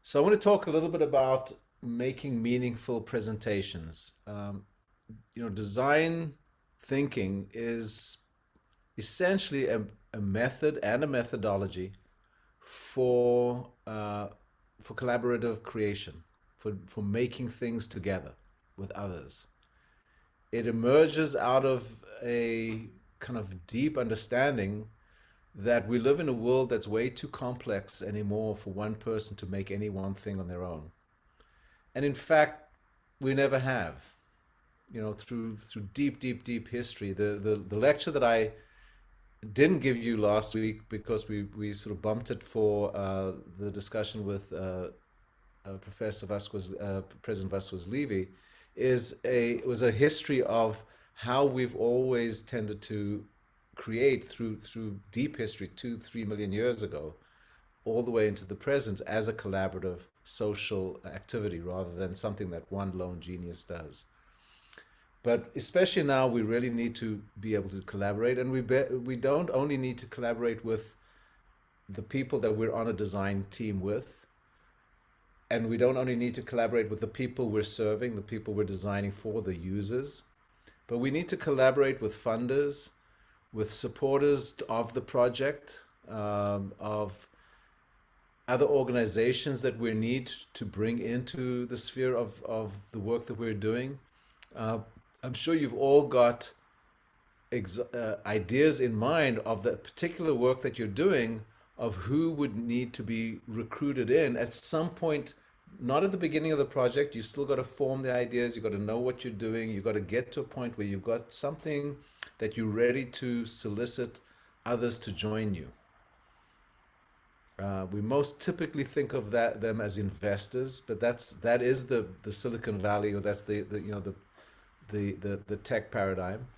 So I want to talk a little bit about making meaningful presentations. Design thinking is essentially a method and a methodology for for collaborative creation, for making things together with others. It emerges out of a kind of deep understanding that we live in a world that's way too complex anymore for one person to make any one thing on their own. And in fact, we never have. Through deep history. The lecture that I didn't give you last week because we sort of bumped it for the discussion with Professor Vasquez, President Vasquez Levy, was a history of how we've always tended to create through deep history, 2-3 million years ago, all the way into the present as a collaborative social activity rather than something that one lone genius does. But especially now, we really need to be able to collaborate, and we don't only need to collaborate with the people that we're on a design team with, and we don't only need to collaborate with the people we're serving, the people we're designing for, the users, but we need to collaborate with funders, with supporters of the project, of other organizations that we need to bring into the sphere of the work that we're doing. Uh, I'm sure you've all got ideas in mind of the particular work that you're doing, of who would need to be recruited in at some point, not at the beginning of the project. You still got to form the ideas, you got to know what you're doing, you got to get to a point where you've got something that you're ready to solicit others to join you. We most typically think of them as investors, but that is the Silicon Valley, or that's the tech paradigm.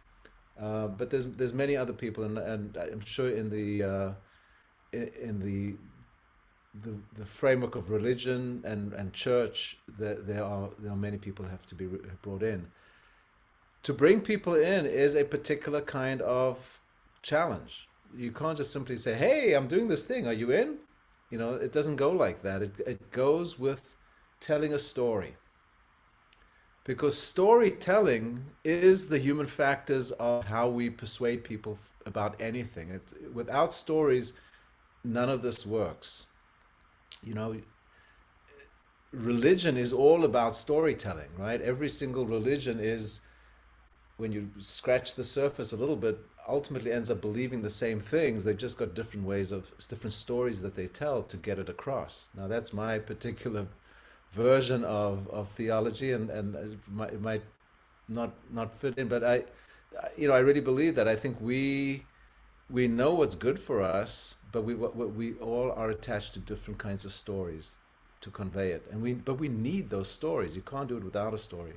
But there's many other people, and I'm sure in the framework of religion and church, there are many people who have to be brought in. To bring people in is a particular kind of challenge. You can't just simply say, "Hey, I'm doing this thing. Are you in?" It doesn't go like that. It goes with telling a story. Because storytelling is the human factors of how we persuade people about anything. Without stories, none of this works. You know, Religion is all about storytelling, right? Every single religion is, when you scratch the surface a little bit, ultimately ends up believing the same things. They've just got different stories that they tell to get it across. Now, that's my particular version of theology, and it might not fit in, but I really believe that. I think we know what's good for us, but we all are attached to different kinds of stories to convey it, but we need those stories. You can't do it without a story.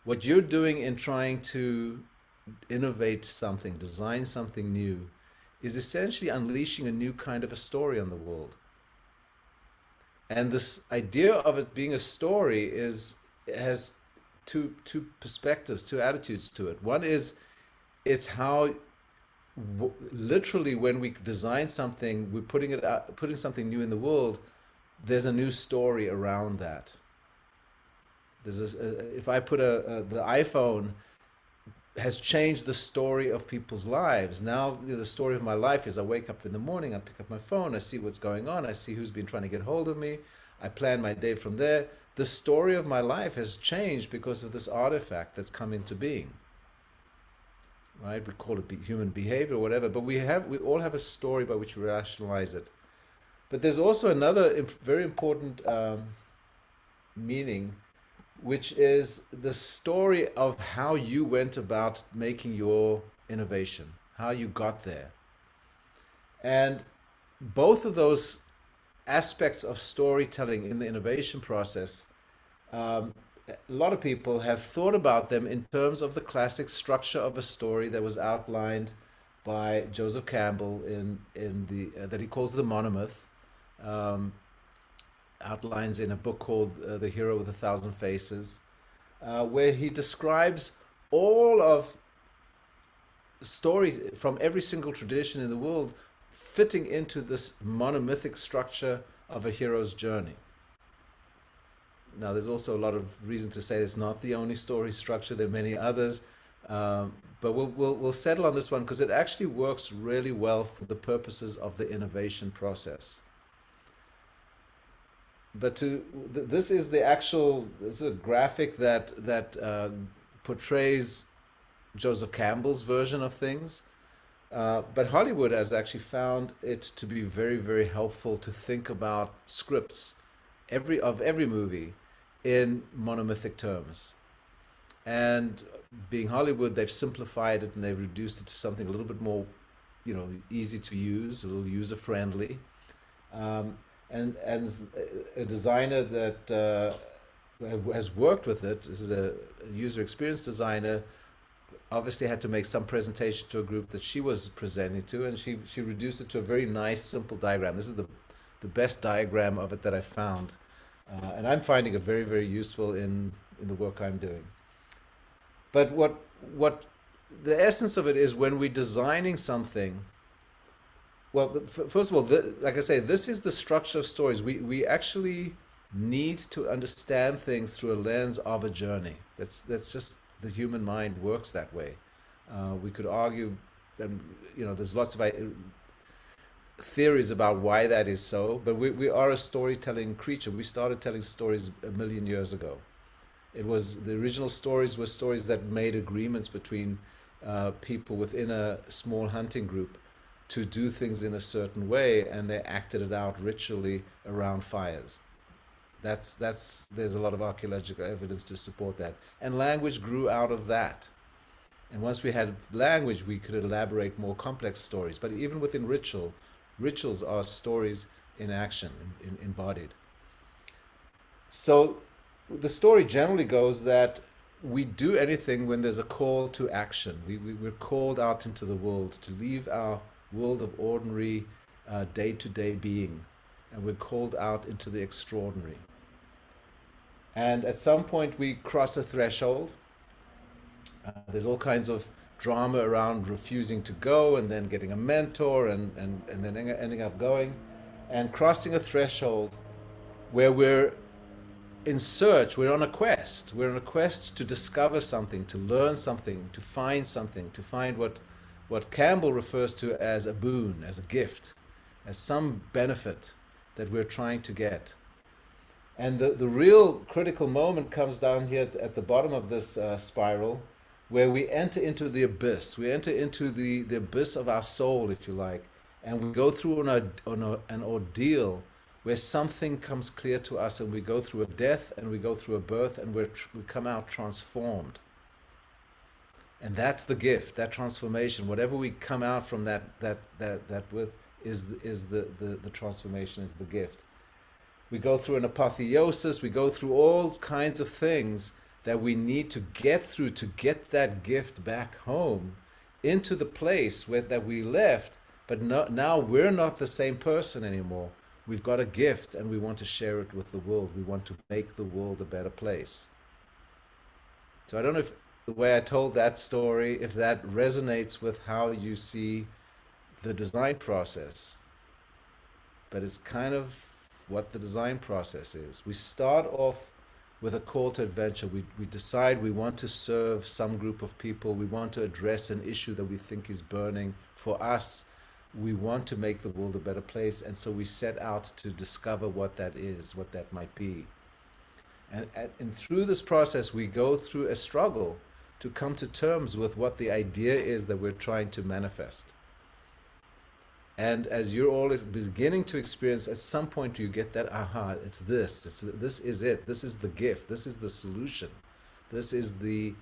What you're doing in trying to innovate something, design something new, is essentially unleashing a new kind of a story on the world. And this idea of it being a story has two perspectives, two attitudes to it. One is, it's how literally, when we design something, we're putting something new in the world. There's a new story around that. If I put the iPhone has changed the story of people's lives. Now, the story of my life is, I wake up in the morning, I pick up my phone, I see what's going on, I see who's been trying to get hold of me, I plan my day from there. The story of my life has changed because of this artifact that's come into being. Right? We call it human behavior or whatever, but we all have a story by which we rationalize it. But there's also another very important meaning, which is the story of how you went about making your innovation, how you got there. And both of those aspects of storytelling in the innovation process, a lot of people have thought about them in terms of the classic structure of a story that was outlined by Joseph Campbell in the that he calls the monomyth. Um, Outlines in a book called The Hero with a Thousand Faces, where he describes all of stories from every single tradition in the world fitting into this monomythic structure of a hero's journey. Now, there's also a lot of reason to say it's not the only story structure. There are many others, but we'll settle on this one because it actually works really well for the purposes of the innovation process. But this is the actual, this is a graphic that portrays Joseph Campbell's version of things. But Hollywood has actually found it to be very, very helpful to think about scripts every movie in monomythic terms. And being Hollywood, they've simplified it and they've reduced it to something a little bit more, easy to use, a little user friendly. Um, and as a designer that has worked with it, this is a user experience designer, obviously had to make some presentation to a group that she was presenting to, and she reduced it to a very nice, simple diagram. This is the best diagram of it that I found, and I'm finding it very, very useful in the work I'm doing. But what the essence of it is when we're designing something. Well, first of all, like I say, this is the structure of stories. We actually need to understand things through a lens of a journey. That's just the human mind works that way. We could argue, and there's lots of theories about why that is so, but we are a storytelling creature. We started telling stories a million years ago. It was the original stories were stories that made agreements between people within a small hunting group to do things in a certain way, and they acted it out ritually around fires. That's there's a lot of archaeological evidence to support that, and language grew out of that. And once we had language, we could elaborate more complex stories. But even within rituals are stories in action, embodied. So the story generally goes that we do anything when there's a call to action. We're called out into the world to leave our world of ordinary day-to-day being, and we're called out into the extraordinary. And at some point we cross a threshold. There's all kinds of drama around refusing to go and then getting a mentor and then ending up going and crossing a threshold where we're on a quest. We're on a quest to discover something, to learn something, to find what Campbell refers to as a boon, as a gift, as some benefit that we're trying to get. And the real critical moment comes down here at the bottom of this spiral, where we enter into the abyss. We enter into the abyss of our soul, if you like, and we go through an ordeal where something comes clear to us, and we go through a death, and we go through a birth, and we come out transformed. And that's the gift, that transformation. Whatever we come out from that with is the transformation, is the gift. We go through an apotheosis, we go through all kinds of things that we need to get through to get that gift back home into the place that we left, but now we're not the same person anymore. We've got a gift and we want to share it with the world. We want to make the world a better place. So I don't know if the way I told that story, if that resonates with how you see the design process, but it's kind of what the design process is. We start off with a call to adventure. We decide we want to serve some group of people. We want to address an issue that we think is burning. For us, we want to make the world a better place. And so we set out to discover what that is, what that might be. And through this process, we go through a struggle to come to terms with what the idea is that we're trying to manifest. And as you're all beginning to experience, at some point you get that aha, this is it, this is the gift, this is the solution, this is the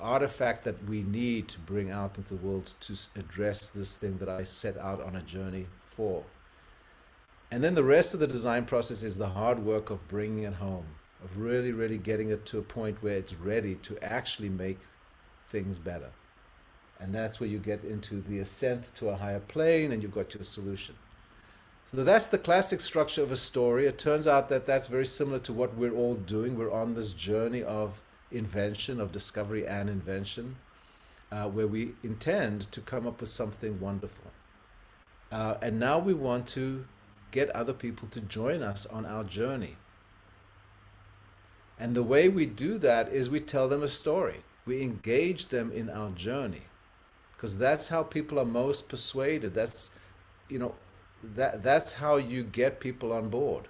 artifact that we need to bring out into the world to address this thing that I set out on a journey for. And then the rest of the design process is the hard work of bringing it home, of really, really getting it to a point where it's ready to actually make things better. And that's where you get into the ascent to a higher plane and you've got your solution. So that's the classic structure of a story. It turns out that that's very similar to what we're all doing. We're on this journey of invention, of discovery and invention, where we intend to come up with something wonderful. And now we want to get other people to join us on our journey. And the way we do that is we tell them a story. We engage them in our journey, because that's how people are most persuaded. That's, you know, that's how you get people on board.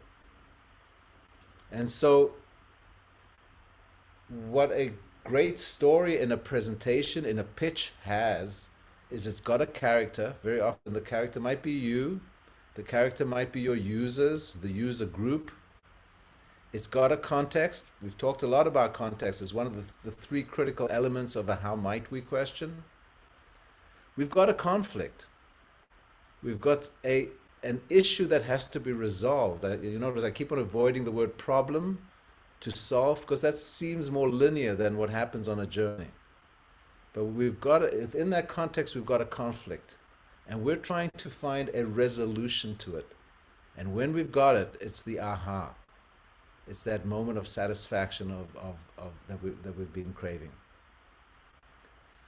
And so what a great story in a presentation, in a pitch has, is it's got a character. Very often the character might be you, the character might be your users, the user group. It's got a context. We've talked a lot about context as one of the three critical elements of a how might we question. We've got a conflict. We've got an issue that has to be resolved. You notice I keep on avoiding the word problem to solve, because that seems more linear than what happens on a journey. But in that context, we've got a conflict, and we're trying to find a resolution to it. And when we've got it, it's the aha. It's that moment of satisfaction of that we've been craving.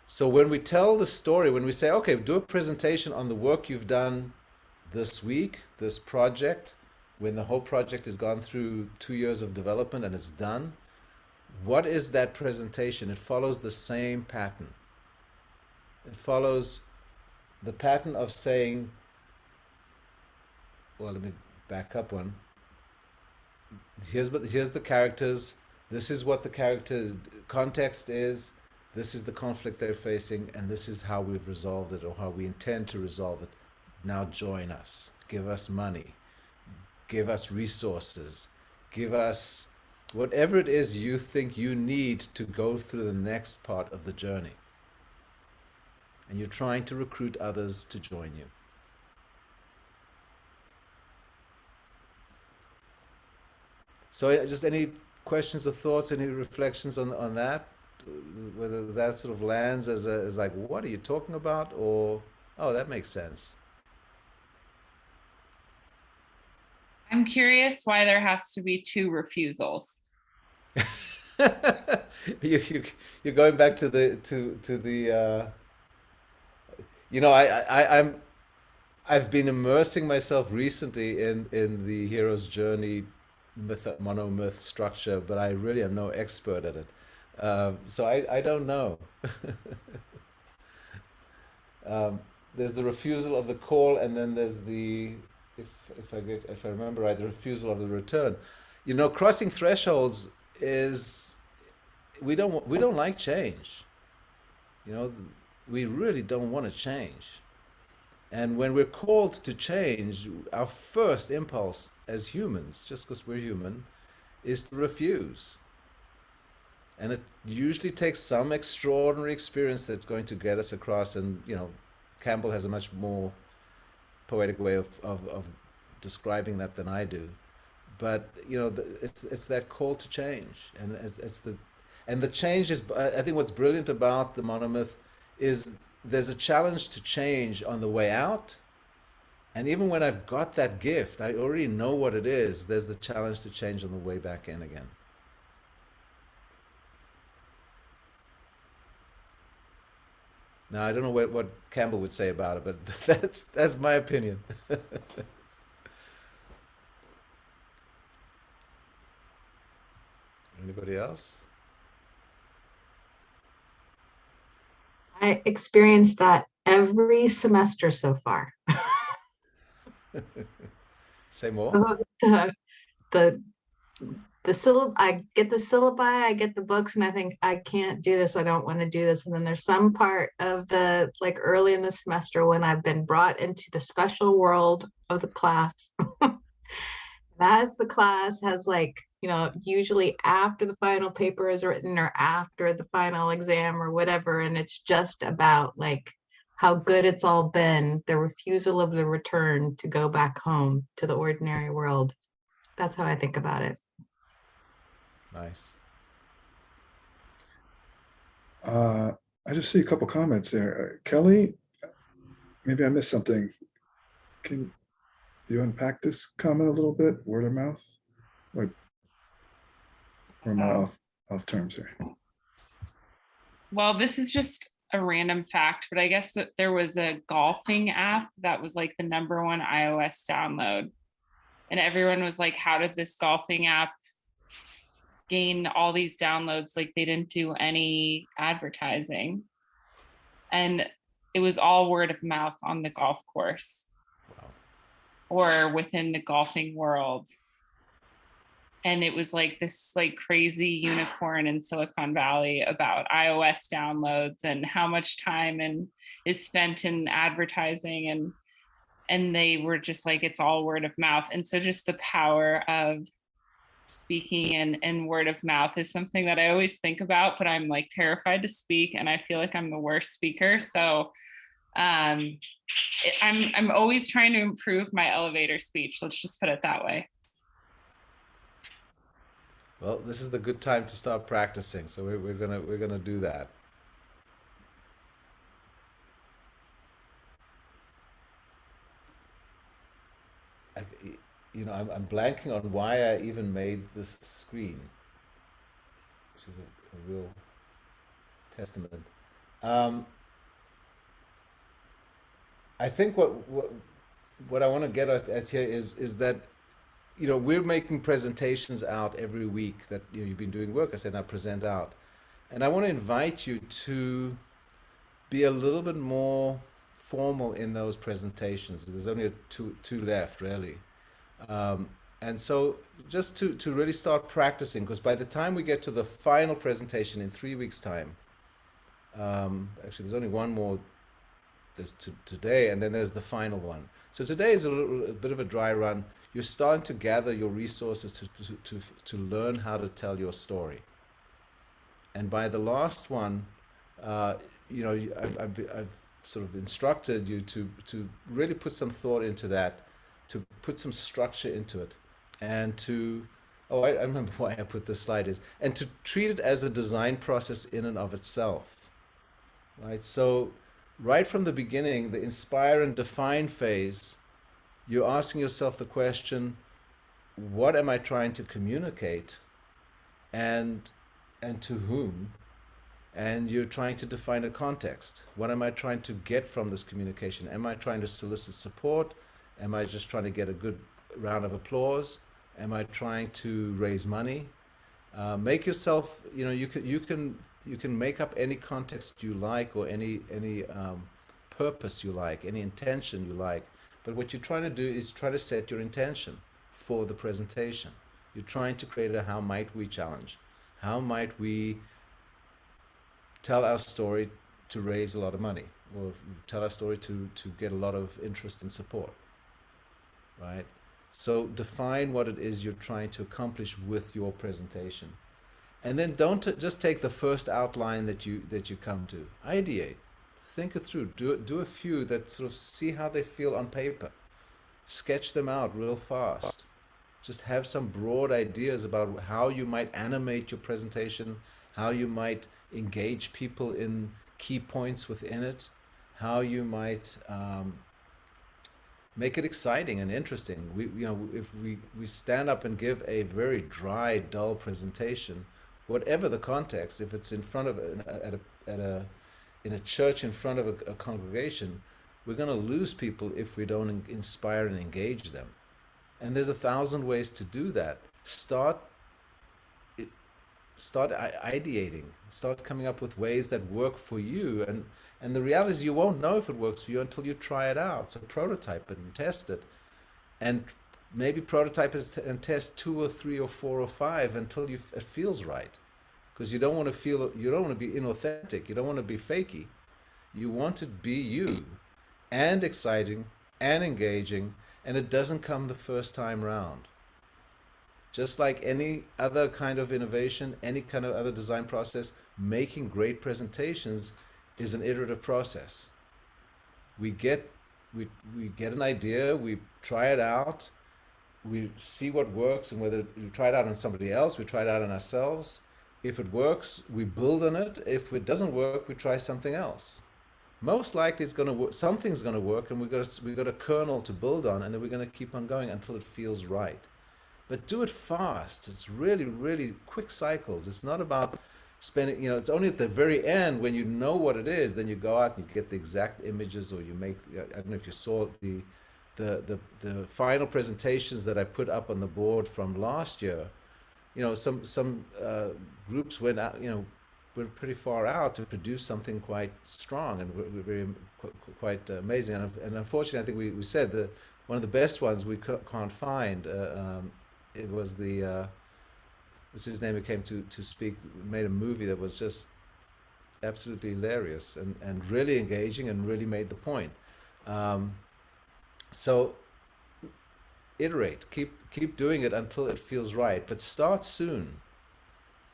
So when we tell the story, when we say, okay, do a presentation on the work you've done this week, this project, when the whole project has gone through 2 years of development and it's done, what is that presentation? It follows the same pattern. It follows the pattern of saying, well, let me back up one. Here's the characters. This is what the characters' context is. This is the conflict they're facing, and this is how we've resolved it, or how we intend to resolve it. Now join us. Give us money. Give us resources. Give us whatever it is you think you need to go through the next part of the journey. And you're trying to recruit others to join you. So just any questions or thoughts, any reflections on that? Whether that sort of lands as like, what are you talking about? Or, oh, that makes sense. I'm curious why there has to be 2 refusals. You're going back to the I've been immersing myself recently in the hero's journey monomyth structure, but I really am no expert at it. So I don't know. There's the refusal of the call, and then there's the, if I remember right, the refusal of the return. Crossing thresholds is, we don't like change. You know, we really don't want to change. And when we're called to change, our first impulse as humans, just because we're human, is to refuse. And it usually takes some extraordinary experience that's going to get us across. And, Campbell has a much more poetic way of describing that than I do. But, it's that call to change. And the change is, I think what's brilliant about the monomyth is there's a challenge to change on the way out. And even when I've got that gift, I already know what it is. There's the challenge to change on the way back in again. Now, I don't know what Campbell would say about it, but that's my opinion. Anybody else? I experienced that every semester so far. Say more. The I get the syllabi, I get the books, and I think I can't do this. I don't want to do this. And then there's some part of the, like, early in the semester when I've been brought into the special world of the class. As the class has, like, usually after the final paper is written or after the final exam or whatever, and it's just about, like, how good it's all been, the refusal of the return to go back home to the ordinary world. That's how I think about it. Nice. I just see a couple comments there. Kelly, maybe I missed something. Can you unpack this comment a little bit? Word of mouth? Or am I off terms here? Well, this is just a random fact, but I guess that there was a golfing app that was like the #1 iOS download. And everyone was like, how did this golfing app gain all these downloads, like they didn't do any advertising. And it was all word of mouth on the golf course Wow. or within the golfing world. And it was like this like crazy unicorn in Silicon Valley about iOS downloads and how much time and is spent in advertising, and they were just like, it's all word of mouth. And so just the power of speaking and word of mouth is something that I always think about, but I'm like terrified to speak, and I feel like I'm the worst speaker. So I'm always trying to improve my elevator speech. Let's just put it that way. Well, this is the good time to start practicing. So we're gonna do that. I, I'm blanking on why I even made this screen, which is a real testament. Um, I think what I want to get at here is that we're making presentations out every week that you've been doing work. I said I present out, and I want to invite you to be a little bit more formal in those presentations. There's only two left, really. And so just to really start practicing, because by the time we get to the final presentation in 3 weeks' time, actually there's only one more. There's today, and then there's the final one. So today is a bit of a dry run. You're starting to gather your resources to learn how to tell your story. And by the last one, I've sort of instructed you to really put some thought into that, to put some structure into it, and I remember why I put this slide is, and to treat it as a design process in and of itself, right? So right from the beginning, the inspire and define phase, you're asking yourself the question, what am I trying to communicate, and to whom? And you're trying to define a context. What am I trying to get from this communication? Am I trying to solicit support? Am I just trying to get a good round of applause? Am I trying to raise money? Make yourself, you can make up any context you like, or any purpose you like, any intention you like. But what you're trying to do is try to set your intention for the presentation. You're trying to create a how might we challenge. How might we tell our story to raise a lot of money, or tell our story to get a lot of interest and support, right? So define what it is you're trying to accomplish with your presentation. And then don't just take the first outline that you come to. Ideate, think it through, do a few that sort of see how they feel on paper. Sketch them out real fast. Just have some broad ideas about how you might animate your presentation, how you might engage people in key points within it, how you might make it exciting and interesting. If we stand up and give a very dry, dull presentation, whatever the context, if it's in front of in a church in front of a congregation, we're going to lose people if we don't inspire and engage them. And there's 1,000 ways to do that. Start ideating, start coming up with ways that work for you, and the reality is you won't know if it works for you until you try it out. So prototype it and test it, and maybe prototype it and test 2 or 3 or 4 or 5 until it feels right, because you don't want to be inauthentic, you don't want to be fakey, you want to be you, and exciting and engaging, and it doesn't come the first time round. Just like any other kind of innovation, any kind of other design process, making great presentations is an iterative process. We get an idea, we try it out, we see what works, and whether we try it out on somebody else, we try it out on ourselves. If it works, we build on it. If it doesn't work, we try something else. Most likely, it's going to work. Something's going to work, and we've got a kernel to build on, and then we're going to keep on going until it feels right. But do it fast. It's really, really quick cycles. It's not about spending, it's only at the very end when you know what it is, then you go out and you get the exact images, or you make, I don't know if you saw the final presentations that I put up on the board from last year. some groups went out, went pretty far out to produce something quite strong and very quite amazing. And unfortunately, I think we said that one of the best ones we can't find. It was what's his name, who came to speak, made a movie that was just absolutely hilarious and really engaging and really made the point. So iterate, keep doing it until it feels right, but start soon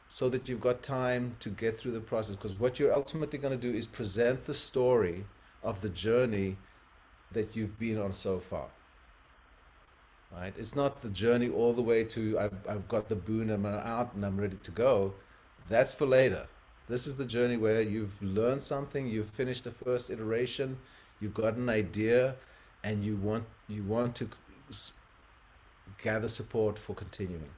so that you've got time to get through the process, because what you're ultimately going to do is present the story of the journey that you've been on so far. Right? It's not the journey all the way to I've got the boon and I'm out and I'm ready to go. That's for later. This is the journey where you've learned something, you've finished the first iteration, you've got an idea, and you want to gather support for continuing.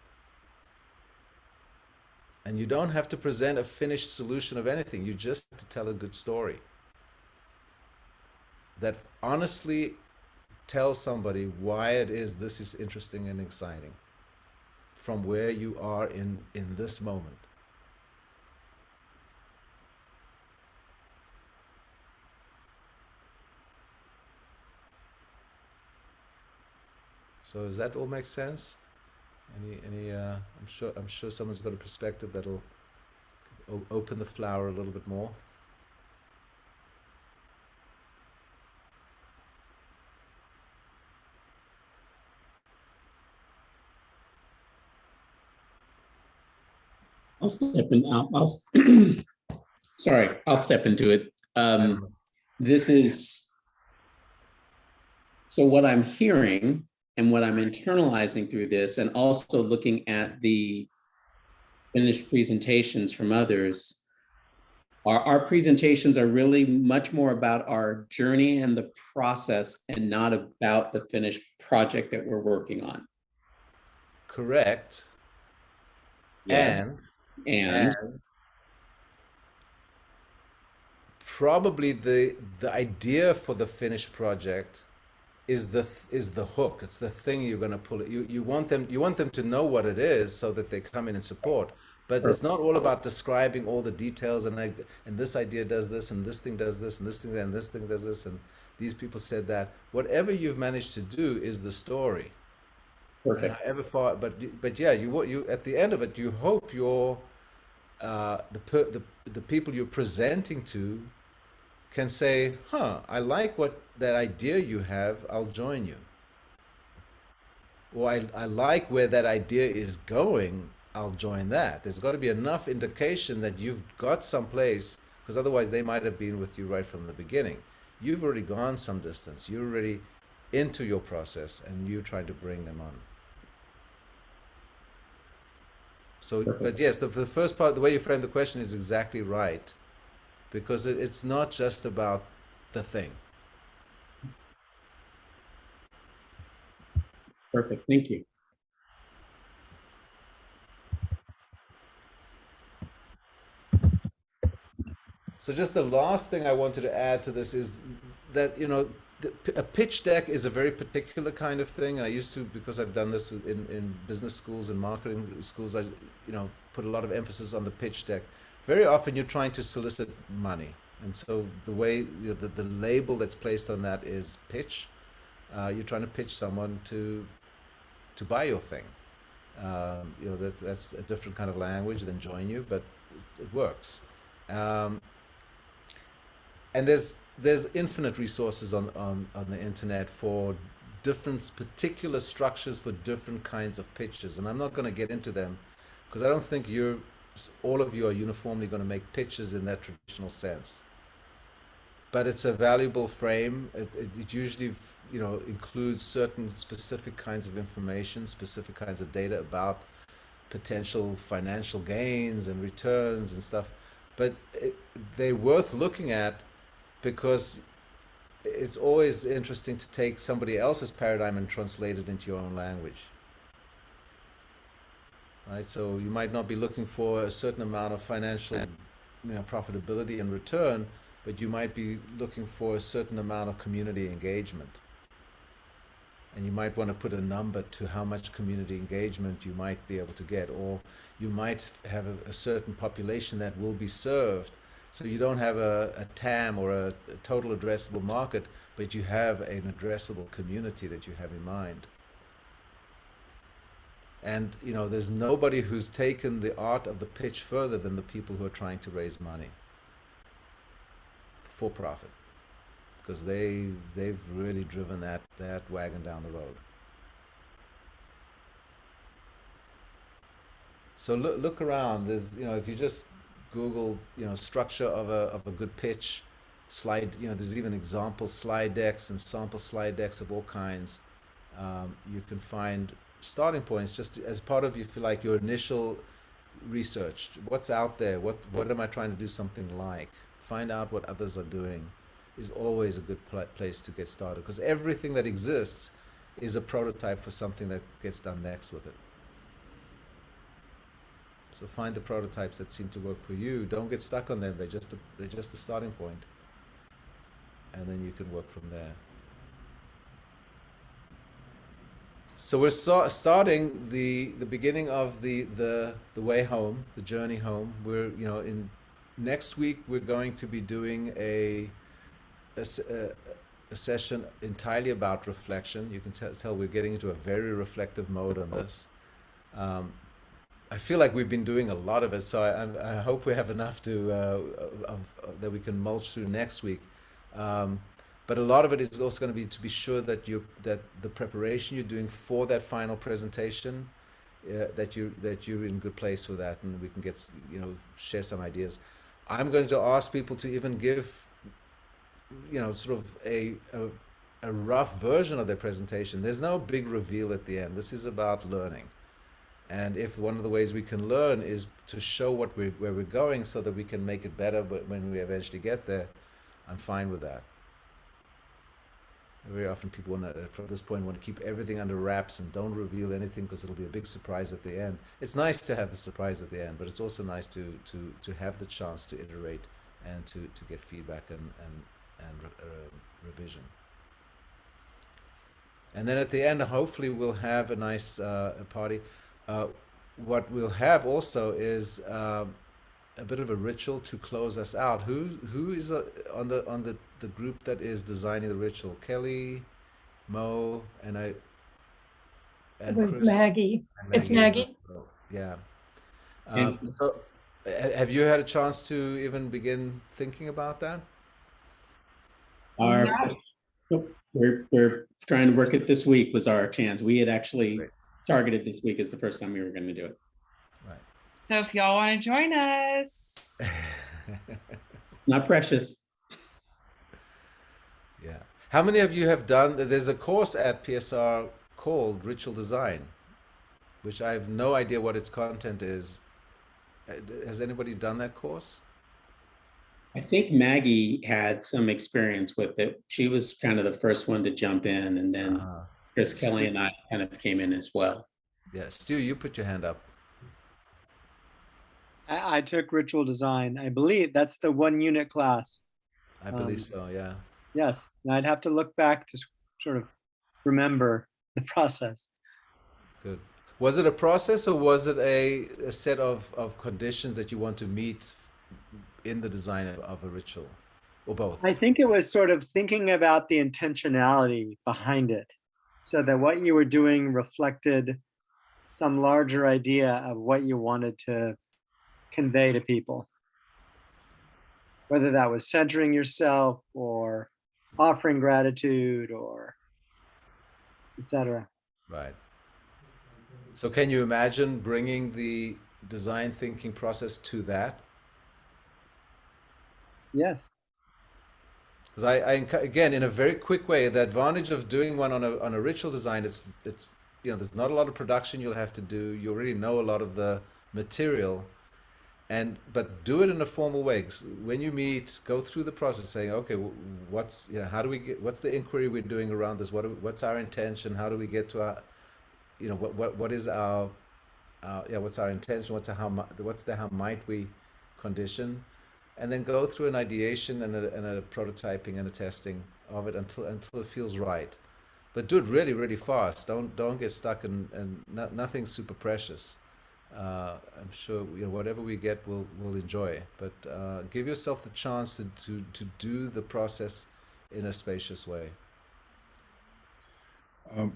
And you don't have to present a finished solution of anything. You just have to tell a good story that honestly tells somebody why it is this is interesting and exciting from where you are in this moment. So does that all make sense? I'm sure someone's got a perspective that'll open the flower a little bit more. I'll step in. Sorry, I'll step into it. This is, so what I'm hearing and what I'm internalizing through this, and also looking at the finished presentations from others, our presentations are really much more about our journey and the process and not about the finished project that we're working on. Correct. Yes. And probably the idea for the finished project is the hook. It's the thing you're going to pull it. You want them to know what it is so that they come in and support. But it's not all about describing all the details and this idea does this and this thing does this and this thing and this thing does this and these people said that. Whatever you've managed to do is the story. perfect. However far, but yeah, you at the end of it, you hope your the people you're presenting to can say, "Huh, I like what that idea you have. I'll join you." Or I like where that idea is going. I'll join that. There's got to be enough indication that you've got someplace, because otherwise they might have been with you right from the beginning. You've already gone some distance. You're already into your process, and you're trying to bring them on. So, but yes, the first part, the way you frame the question is exactly right, because it's not just about the thing. Perfect. Thank you. So just the last thing I wanted to add to this is that, a pitch deck is a very particular kind of thing. And I used to, because I've done this in business schools and marketing schools, I, put a lot of emphasis on the pitch deck. Very often you're trying to solicit money. And so the way, the label that's placed on that is pitch. You're trying to pitch someone to buy your thing. That's a different kind of language than join you, but it works. And there's infinite resources on the internet for different particular structures for different kinds of pitches, and I'm not going to get into them because I don't think all of you are uniformly going to make pitches in that traditional sense. But it's a valuable frame. It usually includes certain specific kinds of information, specific kinds of data about potential financial gains and returns and stuff. But they're worth looking at, because it's always interesting to take somebody else's paradigm and translate it into your own language. Right? So you might not be looking for a certain amount of financial profitability and return, but you might be looking for a certain amount of community engagement. and you might want to put a number to how much community engagement you might be able to get, or you might have a certain population that will be served. So you don't have a TAM or a total addressable market, but you have an addressable community that you have in mind. And there's nobody who's taken the art of the pitch further than the people who are trying to raise money for profit, because they've really driven that wagon down the road. So look around. There's if you just Google structure of a good pitch, slide, there's even example slide decks and sample slide decks of all kinds. You can find starting points just as part of, if you like, your initial research. What's out there? What am I trying to do something like? Find out what others are doing is always a good place to get started, because everything that exists is a prototype for something that gets done next with it. So find the prototypes that seem to work for you. Don't get stuck on them. They're just a starting point, and then you can work from there. So we're starting the beginning of the way home, the journey home. We're in next week we're going to be doing a session entirely about reflection. You can tell we're getting into a very reflective mode on this. I feel like we've been doing a lot of it, so I hope we have enough that we can mulch through next week. But a lot of it is also going to be to be sure that the preparation you're doing for that final presentation, that you're in good place with that, and we can get share some ideas. I'm going to ask people to even give sort of a rough version of their presentation. There's no big reveal at the end. This is about learning. And if one of the ways we can learn is to show where we're going so that we can make it better when we eventually get there, I'm fine with that. Very often people from this point want to keep everything under wraps and don't reveal anything because it'll be a big surprise at the end. It's nice to have the surprise at the end, but it's also nice to have the chance to iterate and to get feedback and revision. And then at the end, hopefully we'll have a nice party. What we'll have also is a bit of a ritual to close us out. Who is on the group that is designing the ritual? Kelly, Mo, and I. And It was Chris, Maggie. It's Maggie. Yeah. And- So, have you had a chance to even begin thinking about that? Our Yeah. we're trying to work it this week was our chance. We had actually Great. targeted this week as the first time we were going to do it. Right. So if y'all want to join us, Not precious. Yeah. How many of you have done? There's a course at PSR called Ritual Design, which I have no idea what its content is. Has anybody done that course? I think Maggie had some experience with it. She was kind of the first one to jump in, and then Ah, Chris Kelly and I kind of came in as well. yeah. Stu, you put your hand up. I took ritual design. I believe that's the 1-unit class. I believe so. Yeah. Yes, and I'd have to look back to sort of remember the process. Good. Was it a process, or was it a set of conditions that you want to meet in the design of a ritual, or both? I think it was sort of thinking about the intentionality behind it, so that what you were doing reflected some larger idea of what you wanted to convey to people. Whether that was centering yourself or offering gratitude or etc. Right. So can you imagine bringing the design thinking process to that? Yes. Because again, in a very quick way, the advantage of doing one on a ritual design, it's there's not a lot of production you'll have to do. You already know a lot of the material, but do it in a formal way. When you meet, go through the process, saying, okay, what's what's the inquiry we're doing around this? What's our intention? How do we get to our, what is our what's our intention? What's the how might we condition? And then go through an ideation and a prototyping and a testing of it until it feels right. but do it really, really fast. Don't get stuck and nothing super precious. I'm sure whatever we get, we'll enjoy. But give yourself the chance to do the process in a spacious way. I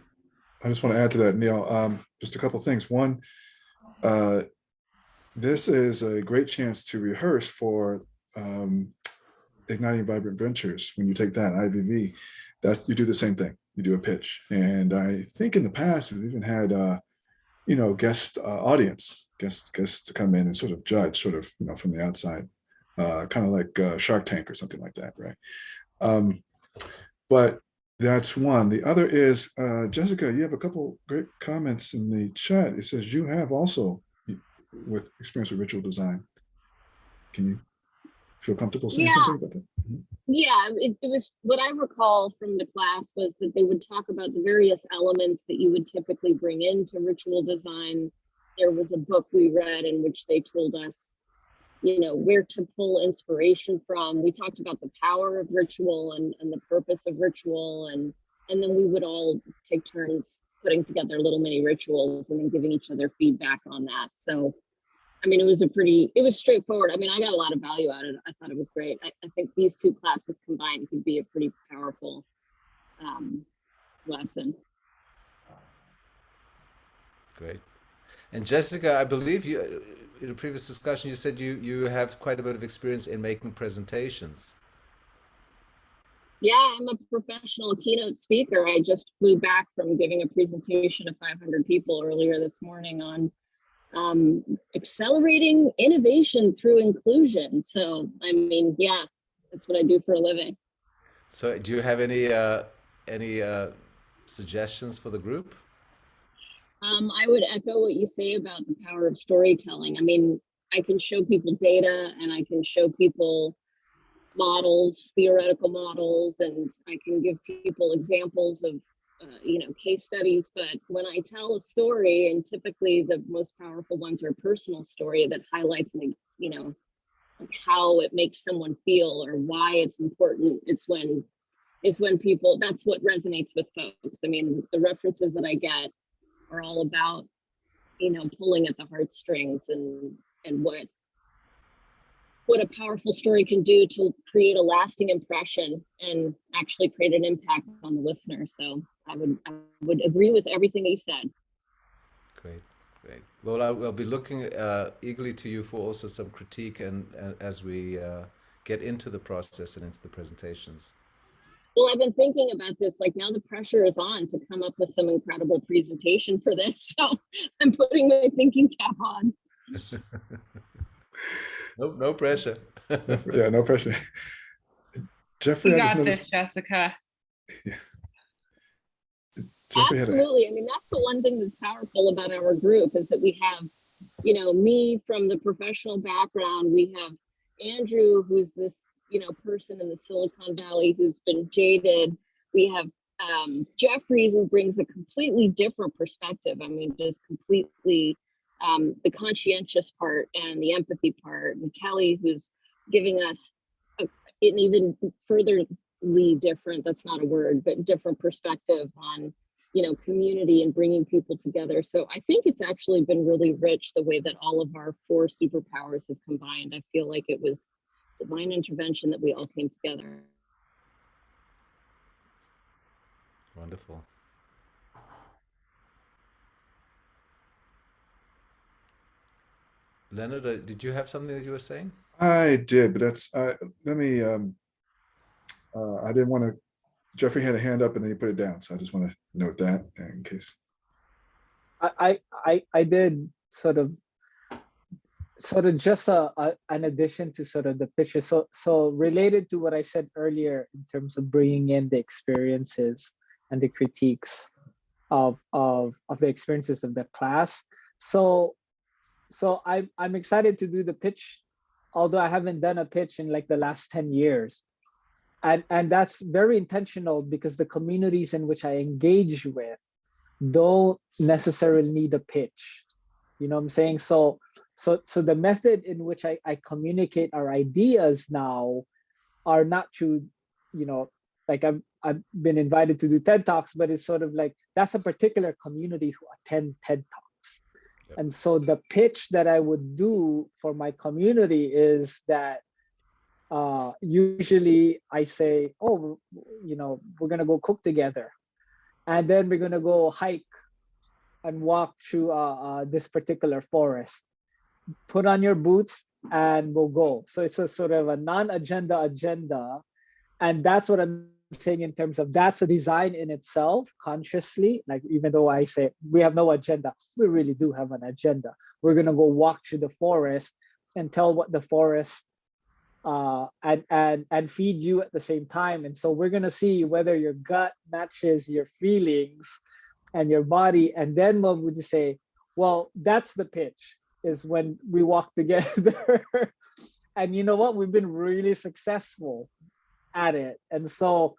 just want to add to that, Neil. Just a couple things. One, this is a great chance to rehearse for Igniting Vibrant Ventures. When you take that IVV, you do the same thing. You do a pitch, and I think in the past we've even had guest audience, guests to come in and sort of judge, sort of from the outside, kind of like Shark Tank or something like that, right? But that's one. The other is Jessica. You have a couple great comments in the chat. It says you have also with experience with ritual design. Can you feel comfortable saying something about that? Yeah, it was what I recall from the class was that they would talk about the various elements that you would typically bring into ritual design. There was a book we read in which they told us, where to pull inspiration from. We talked about the power of ritual and the purpose of ritual. And then we would all take turns putting together little mini rituals and then giving each other feedback on that. So it was straightforward. I got a lot of value out of it. I thought it was great. I think these two classes combined could be a pretty powerful lesson. Great. And Jessica, I believe you, in a previous discussion, you said you have quite a bit of experience in making presentations. Yeah, I'm a professional keynote speaker. I just flew back from giving a presentation to 500 people earlier this morning on accelerating innovation through inclusion. So, yeah, that's what I do for a living. So do you have any suggestions for the group? I would echo what you say about the power of storytelling. I can show people data and I can show people models, theoretical models, and I can give people examples of case studies. But when I tell a story, and typically the most powerful ones are a personal story that highlights how it makes someone feel or why it's important, it's when people, that's what resonates with folks. The references that I get are all about pulling at the heartstrings and what a powerful story can do to create a lasting impression and actually create an impact on the listener. So I would agree with everything that you said. Great. Well, I'll be looking eagerly to you for also some critique and as we get into the process and into the presentations. Well, I've been thinking about this, now the pressure is on to come up with some incredible presentation for this. So I'm putting my thinking cap on. No pressure. Yeah, no pressure. Jeffrey, You I just got noticed. this, Jessica. Yeah. Jeffrey Absolutely. That's the one thing that's powerful about our group is that we have, me from the professional background. We have Andrew, who's this, person in the Silicon Valley who's been jaded. We have Jeffrey, who brings a completely different perspective. Just completely the conscientious part and the empathy part. And Kelly, who's giving us an even furtherly different, that's not a word, but different perspective on community and bringing people together. So I think it's actually been really rich the way that all of our 4 superpowers have combined. I feel like it was divine intervention that we all came together. Wonderful. Leonard, did you have something that you were saying? I did, but that's let me. I didn't want to. Jeffrey had a hand up and then he put it down, so I just want to note that in case. I did sort of just an addition to sort of the picture. So related to what I said earlier in terms of bringing in the experiences and the critiques of the experiences of the class. So I'm excited to do the pitch, although I haven't done a pitch in like the last 10 years. And that's very intentional because the communities in which I engage with don't necessarily need a pitch. You know what I'm saying? So the method in which I communicate our ideas now are not through, like I've been invited to do TED Talks, but it's sort of like that's a particular community who attend TED Talks. Yep. And so the pitch that I would do for my community is that usually I say, oh, you know, we're gonna go cook together, and then we're gonna go hike and walk through this particular forest. Put on your boots and we'll go. So it's a sort of a non-agenda agenda. And that's what I'm saying in terms of that's a design in itself consciously. Like, even though I say we have no agenda, we really do have an agenda. We're going to go walk through the forest and tell what the forest and feed you at the same time. And so we're going to see whether your gut matches your feelings and your body. And then what would you say? Well, that's the pitch, is when we walk together. And you know what? We've been really successful at it. And so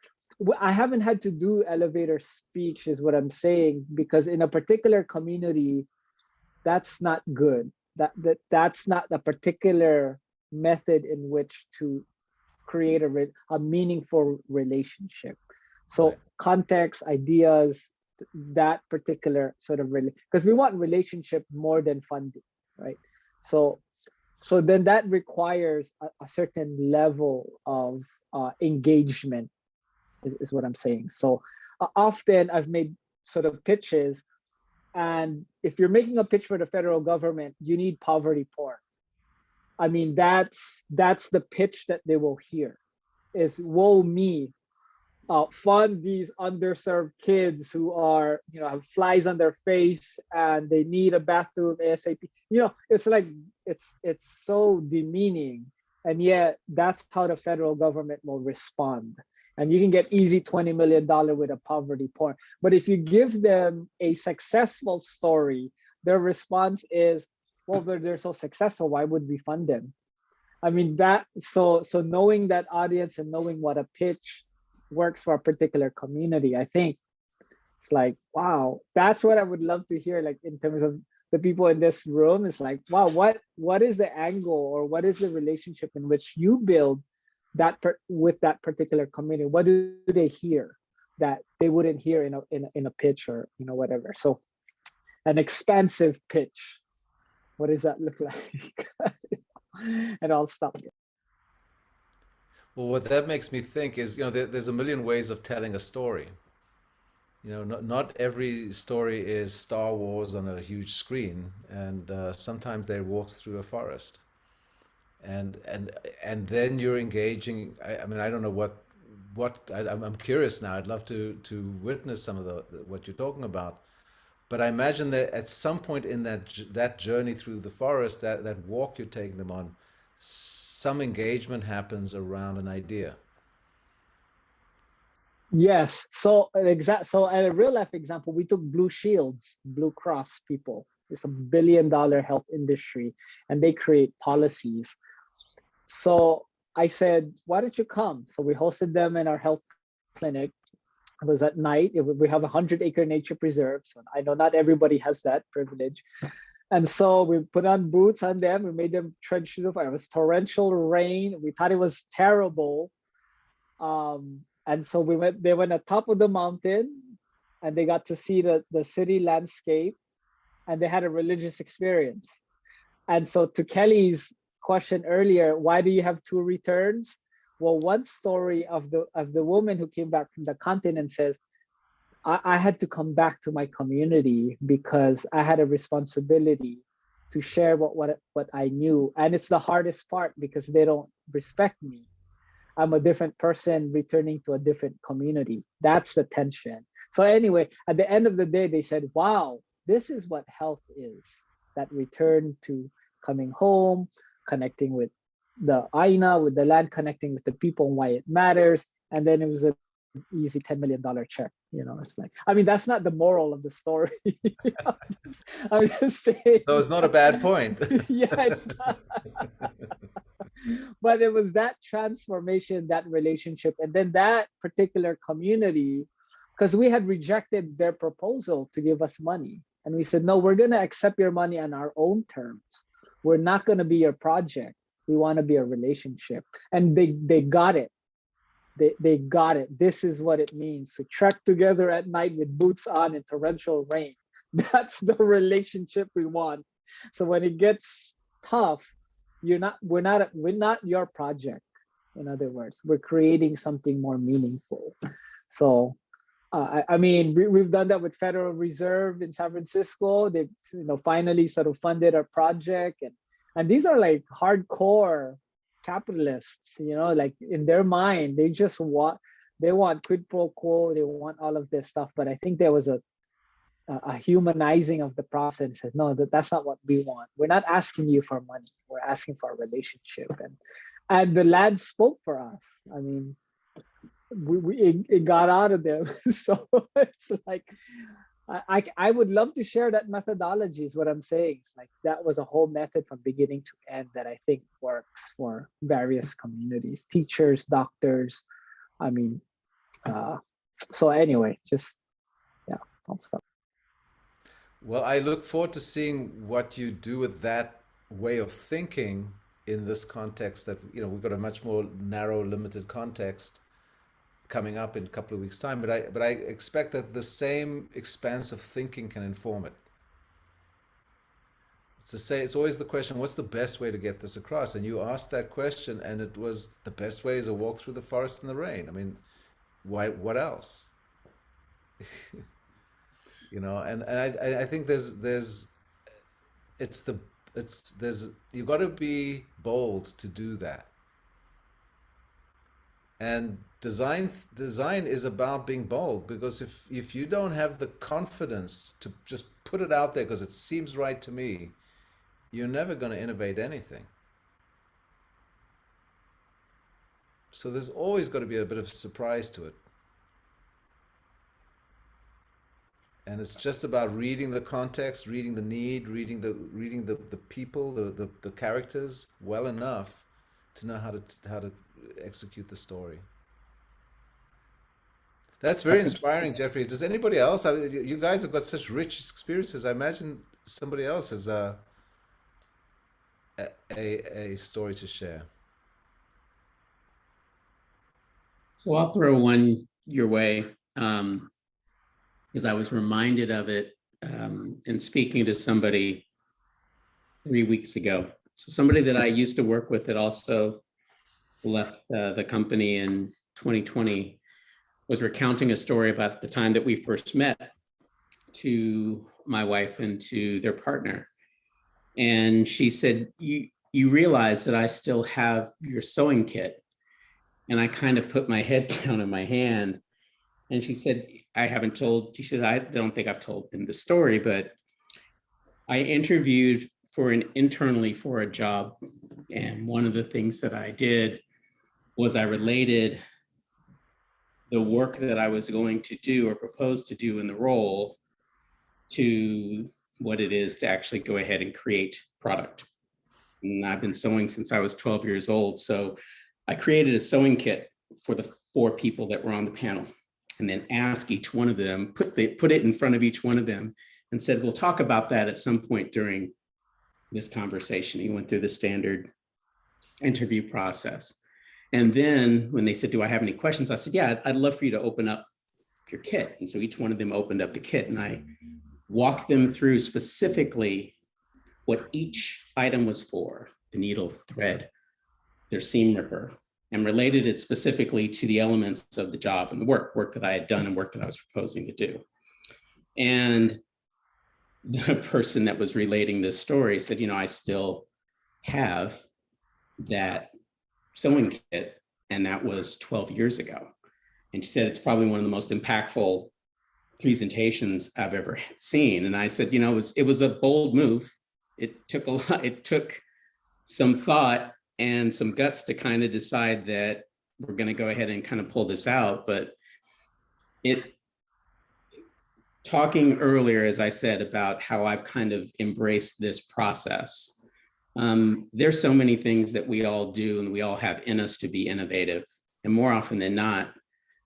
I haven't had to do elevator speech, is what I'm saying, because in a particular community, that's not good. That's not the particular method in which to create a meaningful relationship. So Right. context, ideas, that particular sort of because we want relationship more than funding, right? So then that requires a certain level of engagement, is what I'm saying. So often I've made sort of pitches, and if you're making a pitch for the federal government, you need poverty porn. I mean, that's the pitch that they will hear, is woe me, fund these underserved kids who are, you know, have flies on their face and they need a bathroom ASAP. You know, it's like, it's so demeaning. And yet that's how the federal government will respond. And you can get easy $20 million with a poverty porn. But if you give them a successful story, their response is, well, they're so successful, why would we fund them? I mean, so knowing that audience and knowing what a pitch works for a particular community, I think it's like, wow, that's what I would love to hear, like in terms of the people in this room. It's like, wow, what is the angle, or what is the relationship in which you build that with that particular community? What do they hear that they wouldn't hear in a pitch, or, you know, whatever? So an expansive pitch, what does that look like? And I'll stop here. Well, what that makes me think is, you know, there's a million ways of telling a story. You know, not every story is Star Wars on a huge screen, and sometimes they walk through a forest, and then you're engaging. I mean, I don't know I'm curious now. I'd love to witness some of what you're talking about, but I imagine that at some point in that journey through the forest, that walk you're taking them on, some engagement happens around an idea. Yes. So at a real life example, we took Blue Shields, Blue Cross people. It's $1 billion health industry, and they create policies. So I said, why don't you come? So we hosted them in our health clinic. It was at night. We have 100-acre nature preserve. So I know not everybody has that privilege. And so we put on boots on them. We made them trudge through the fire. It was torrential rain. We thought it was terrible. And so they went at top of the mountain, and they got to see the city landscape, and they had a religious experience. And so to Kelly's question earlier, why do you have two returns? Well, one story of the woman who came back from the continent says, I had to come back to my community because I had a responsibility to share what I knew. And it's the hardest part because they don't respect me. I'm a different person returning to a different community. That's the tension. So anyway, at the end of the day, they said, wow, this is what health is. That return to coming home, connecting with the Aina, with the land, connecting with the people and why it matters. And then it was an easy $10 million check. You know, it's like, I mean, that's not the moral of the story. I'm just saying. So it's not a bad point. Yeah, it's not. But it was that transformation, that relationship, and then that particular community, because we had rejected their proposal to give us money. And we said, no, we're going to accept your money on our own terms. We're not going to be your project. We want to be a relationship. And they got it. they got it. This is what it means to trek together at night with boots on in torrential rain. That's the relationship we want. So when it gets tough, we're not your project. In other words, we're creating something more meaningful. So I mean, we've done that with Federal Reserve in San Francisco. They've finally sort of funded our project, and these are like hardcore capitalists. Like in their mind, they want quid pro quo. They want all of this stuff. But I think there was a humanizing of the process. Said, no, that's not what we want. We're not asking you for money. We're asking for a relationship. And the lad spoke for us. I mean, it got out of them. So it's like, I would love to share that methodology is what I'm saying. It's like, that was a whole method from beginning to end that I think works for various communities, teachers, doctors. I mean, so anyway, I'll stop. Well, I look forward to seeing what you do with that way of thinking in this context that, we've got a much more narrow, limited context coming up in a couple of weeks' time. But I expect that the same expansive thinking can inform it. It's always the question, what's the best way to get this across? And you asked that question, and it was, the best way is a walk through the forest in the rain. I mean, what else? And I think you got to be bold to do that. And design is about being bold, because if you don't have the confidence to just put it out there because it seems right to me, you're never going to innovate anything. So there's always got to be a bit of a surprise to it. And it's just about reading the context, reading the need, reading the people, the characters well enough to know how to execute the story. That's very inspiring, Jeffrey. Does anybody else? You guys have got such rich experiences. I imagine somebody else has a story to share. So I'll throw one your way, because I was reminded of it in speaking to somebody 3 weeks ago. So somebody that I used to work with that also left the company in 2020 was recounting a story about the time that we first met to my wife and to their partner. And she said, you realize that I still have your sewing kit. And I kind of put my head down in my hand. And she said, I don't think I've told them the story, but I interviewed internally for a job. And one of the things that I did was I related the work that I was going to do or proposed to do in the role to what it is to actually go ahead and create product. And I've been sewing since I was 12 years old. So I created a sewing kit for the 4 people that were on the panel, and then asked each one of them, put it in front of each one of them and said, we'll talk about that at some point during this conversation. He went through the standard interview process. And then when they said, do I have any questions? I said, yeah, I'd love for you to open up your kit. And so each one of them opened up the kit, and I walked them through specifically what each item was for: the needle, thread, their seam ripper, and related it specifically to the elements of the job and the work that I had done and work that I was proposing to do. And the person that was relating this story said, I still have that sewing kit, and that was 12 years ago. And she said, it's probably one of the most impactful presentations I've ever seen. And I said, it was a bold move. It took a lot. It took some thought and some guts to kind of decide that we're going to go ahead and kind of pull this out. But talking earlier, as I said, about how I've kind of embraced this process. There's so many things that we all do and we all have in us to be innovative. And more often than not,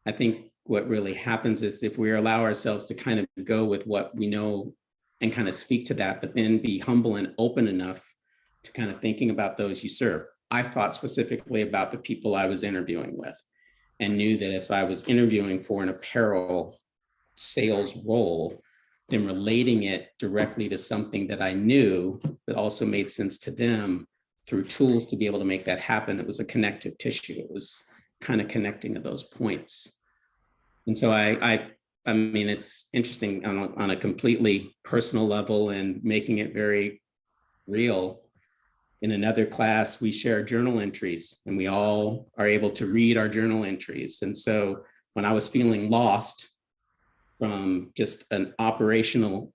I think what really happens is if we allow ourselves to kind of go with what we know and kind of speak to that, but then be humble and open enough to kind of thinking about those you serve. I thought specifically about the people I was interviewing with. and knew that if I was interviewing for an apparel sales role, then relating it directly to something that I knew that also made sense to them through tools to be able to make that happen. It was a connective tissue. It was kind of connecting to those points. And so I mean, it's interesting on a completely personal level and making it very real. In another class, we share journal entries and we all are able to read our journal entries. And so when I was feeling lost from just an operational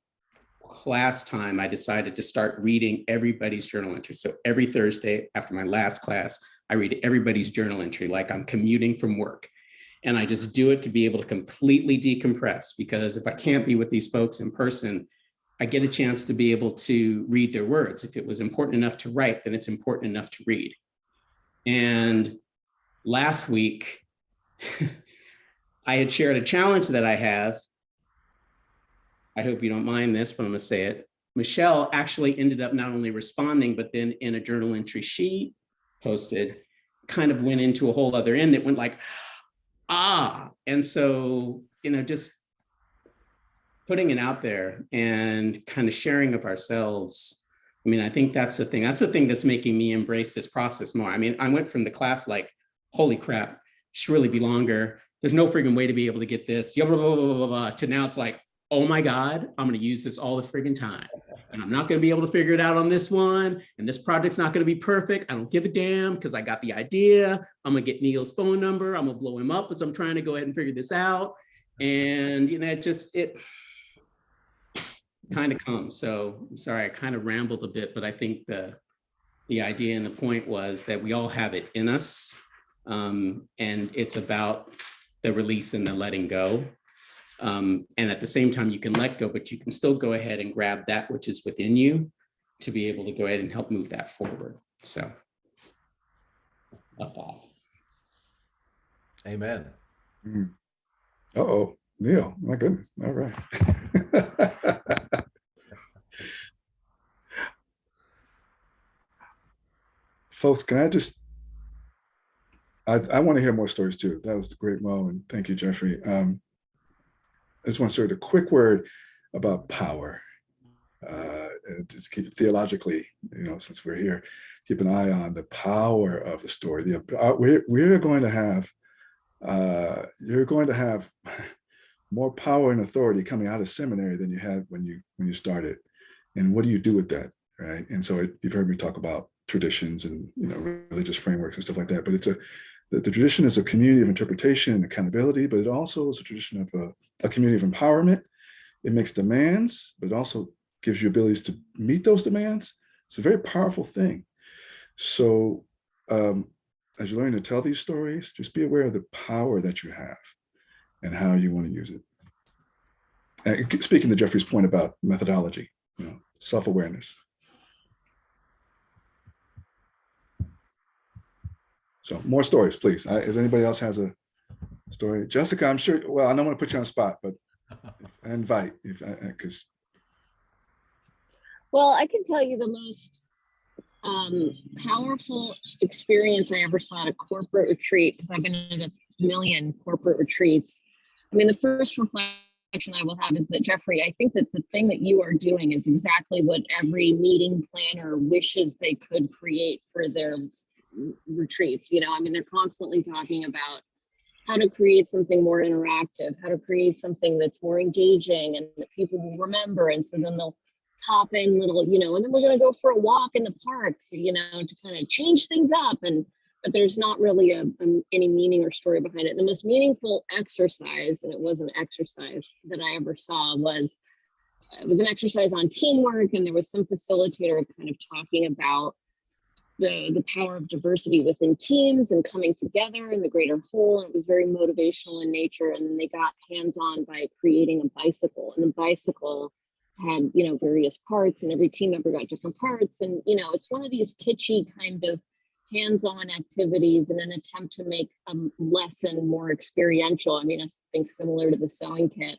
class time, I decided to start reading everybody's journal entry. So every Thursday after my last class, I read everybody's journal entry like I'm commuting from work. And I just do it to be able to completely decompress, because if I can't be with these folks in person, I get a chance to be able to read their words. If it was important enough to write, then it's important enough to read. And last week, I had shared a challenge that I have. I hope you don't mind this, but I'm gonna say it. Michelle actually ended up not only responding, but then in a journal entry she posted, kind of went into a whole other end that went like, ah. And so, just putting it out there and kind of sharing of ourselves. I mean, I think that's the thing. That's the thing that's making me embrace this process more. I mean, I went from the class like, holy crap, should really be longer. There's no freaking way to be able to get this, blah, blah, blah, blah, blah, blah, to now it's like, oh my God, I'm going to use this all the freaking time. And I'm not going to be able to figure it out on this one. And this project's not going to be perfect. I don't give a damn because I got the idea. I'm going to get Neil's phone number. I'm going to blow him up as I'm trying to go ahead and figure this out. And, it kind of comes. So I'm sorry, I kind of rambled a bit, but I think the idea and the point was that we all have it in us. And it's about the release and the letting go. And at the same time, you can let go, but you can still go ahead and grab that which is within you to be able to go ahead and help move that forward. So, a thought. Amen. Uh-oh, Neil, my goodness, all right. Folks, can I just, I want to hear more stories too. That was great, Mo, and thank you, Jeffrey. I just want to start a quick word about power. And just keep it theologically, since we're here, keep an eye on the power of a story. We're going to have, you're going to have more power and authority coming out of seminary than you had when you started. And what do you do with that, right? And so you've heard me talk about traditions and religious frameworks and stuff like that. But it's the tradition is a community of interpretation and accountability, but it also is a tradition of a community of empowerment. It makes demands, but it also gives you abilities to meet those demands. It's a very powerful thing. So as you learn to tell these stories, just be aware of the power that you have and how you want to use it. And speaking to Jeffrey's point about methodology, self-awareness. So more stories, please. If anybody else has a story, Jessica, I'm sure. Well, I don't want to put you on the spot, but I invite because. Well, I can tell you the most powerful experience I ever saw at a corporate retreat, because I've been at 1 million corporate retreats. I mean, the first reflection I will have is that, Jeffrey, I think that the thing that you are doing is exactly what every meeting planner wishes they could create for their retreats. I mean, they're constantly talking about how to create something more interactive, how to create something that's more engaging and that people will remember. And so then they'll pop in little, and then we're going to go for a walk in the park, to kind of change things up. But there's not really any meaning or story behind it. The most meaningful exercise, and it was an exercise that I ever saw, was an exercise on teamwork. And there was some facilitator kind of talking about the power of diversity within teams and coming together in the greater whole. And it was very motivational in nature. And then they got hands-on by creating a bicycle, and the bicycle had, various parts, and every team member got different parts. And, it's one of these kitschy kind of hands-on activities in an attempt to make a lesson more experiential. I mean, I think similar to the sewing kit.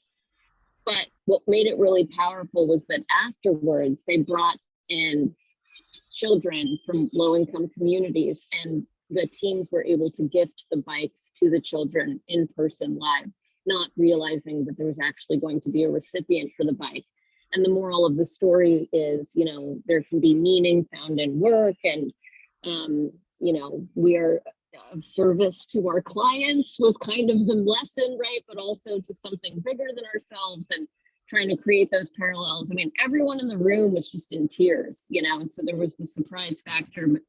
But what made it really powerful was that afterwards they brought in children from low-income communities, and the teams were able to gift the bikes to the children in person live, not realizing that there was actually going to be a recipient for the bike. And the moral of the story is, you know, there can be meaning found in work, and, you know, we are of service to our clients was kind of the lesson, right? But also to something bigger than ourselves, and trying to create those parallels. I mean, everyone in the room was just in tears, you know, and so there was the surprise factor. But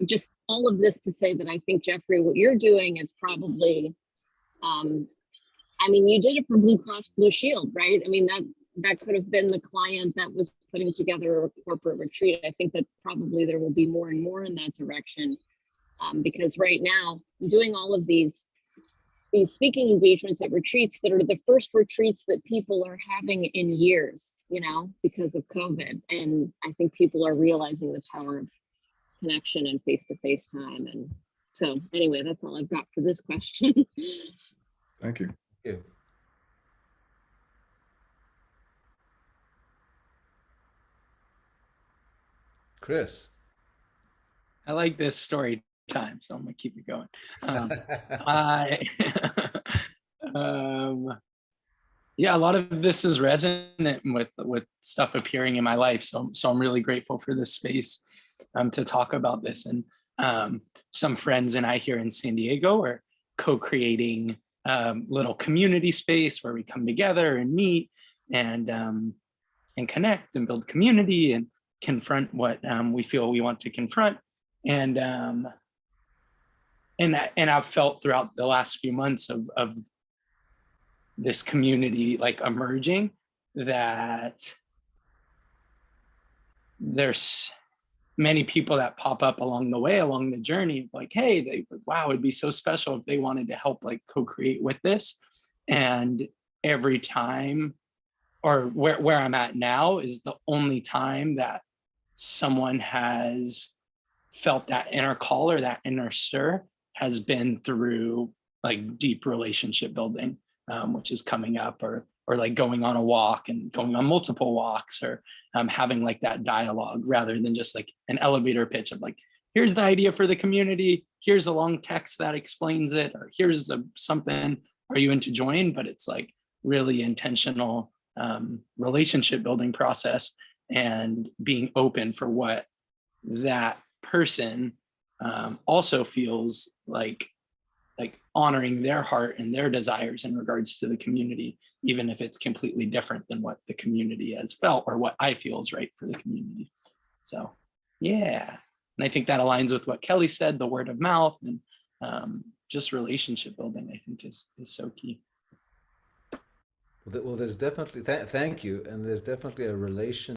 just all of this to say that I think, Jeffrey, what you're doing is probably, I mean, you did it for Blue Cross Blue Shield, right? I mean, that could have been the client that was putting together a corporate retreat. I think that probably there will be more and more in that direction, because right now, doing all of these speaking engagements at retreats that are the first retreats that people are having in years, you know, because of COVID. And I think people are realizing the power of connection and face-to-face time. And so anyway, that's all I've got for this question. Thank you. you. Chris. I like this story time, so I'm gonna keep it going. I, yeah, a lot of this is resonant with stuff appearing in my life. So I'm really grateful for this space to talk about this. And some friends and I here in San Diego are co-creating little community space where we come together and meet and connect and build community and confront what we feel we want to confront. And I've felt throughout the last few months of this community like emerging, that there's many people that pop up along the way, along the journey, like, hey, wow, it'd be so special if they wanted to help like co-create with this. And every time, or where I'm at now is the only time that someone has felt that inner call or that inner stir has been through like deep relationship building, which is coming up, or like going on a walk and going on multiple walks, or having like that dialogue rather than just like an elevator pitch of like, here's the idea for the community, here's a long text that explains it, or here's something, are you into join? But it's like really intentional relationship building process, and being open for what that person also feels like honoring their heart and their desires in regards to the community, even if it's completely different than what the community has felt or what I feel is right for the community. So yeah, and I think that aligns with what Kelly said, the word of mouth and just relationship building, I think is so key. Well, there's definitely, thank you. And there's definitely a relation